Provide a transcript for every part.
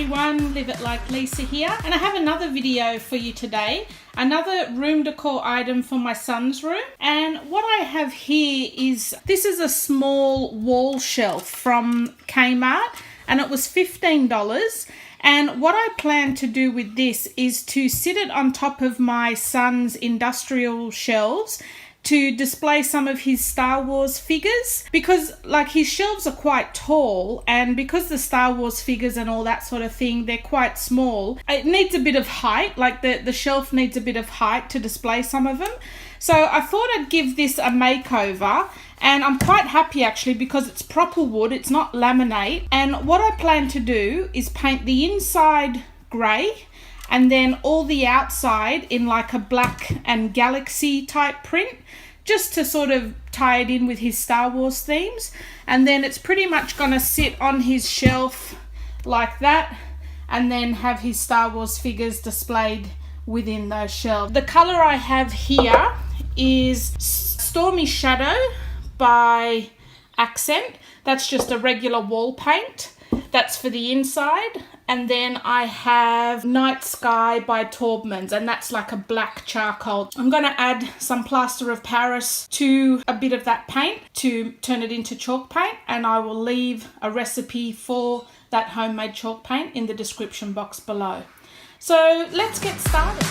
everyone, Live It Like Lisa here, and I have another video for you today. Another room decor item for my son's room, and what I have here is, this is a small wall shelf from Kmart and it was $15. And what I plan to do with this is to sit it on top of my son's industrial shelves to display some of his Star Wars figures, because like his shelves are quite tall, and because the Star Wars figures and all that sort of thing, they're quite small, it needs a bit of height, like the shelf needs a bit of height to display some of them. So I thought I'd give this a makeover, and I'm quite happy actually because it's proper wood, it's not laminate. And what I plan to do is paint the inside grey and then all the outside in like a black and galaxy type print, just to sort of tie it in with his Star Wars themes. And then it's pretty much gonna sit on his shelf like that, and then have his Star Wars figures displayed within those shelves. The color I have here is Stormy Shadow by Accent. That's just a regular wall paint. That's for the inside. And then I have Night Sky by Taubmans, and that's like a black charcoal. I'm going to add some plaster of Paris to a bit of that paint to turn it into chalk paint, and I will leave a recipe for that homemade chalk paint in the description box below. So let's get started.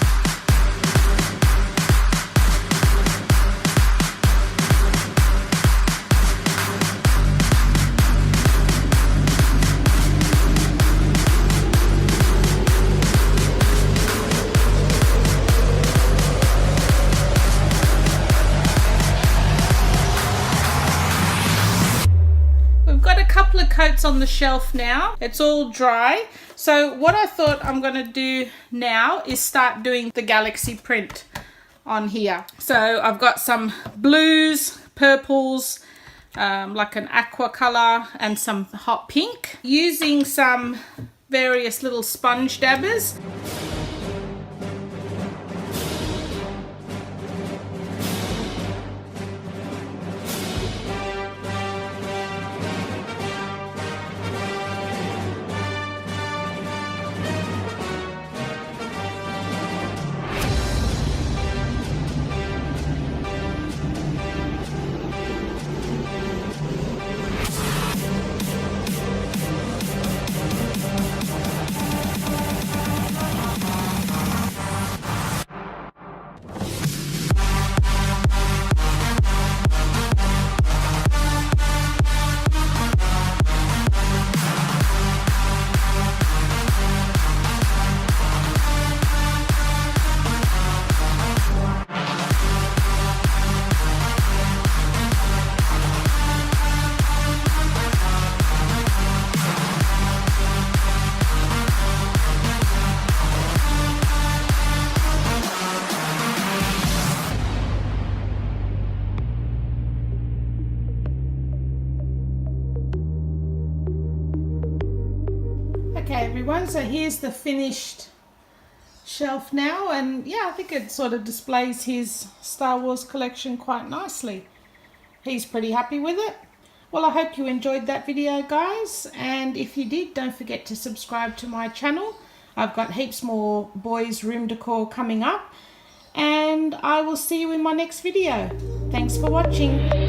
Coats on the shelf now, it's all dry. So what I thought I'm going to do now is start doing the galaxy print on here. So I've got some blues, purples, like an aqua color, and some hot pink, using some various little sponge dabbers. Okay everyone, so here's the finished shelf now, and yeah, I think it sort of displays his Star Wars collection quite nicely. He's pretty happy with it. Well, I hope you enjoyed that video guys, and if you did, don't forget to subscribe to my channel. I've got heaps more boys room decor coming up, and I will see you in my next video. Thanks for watching.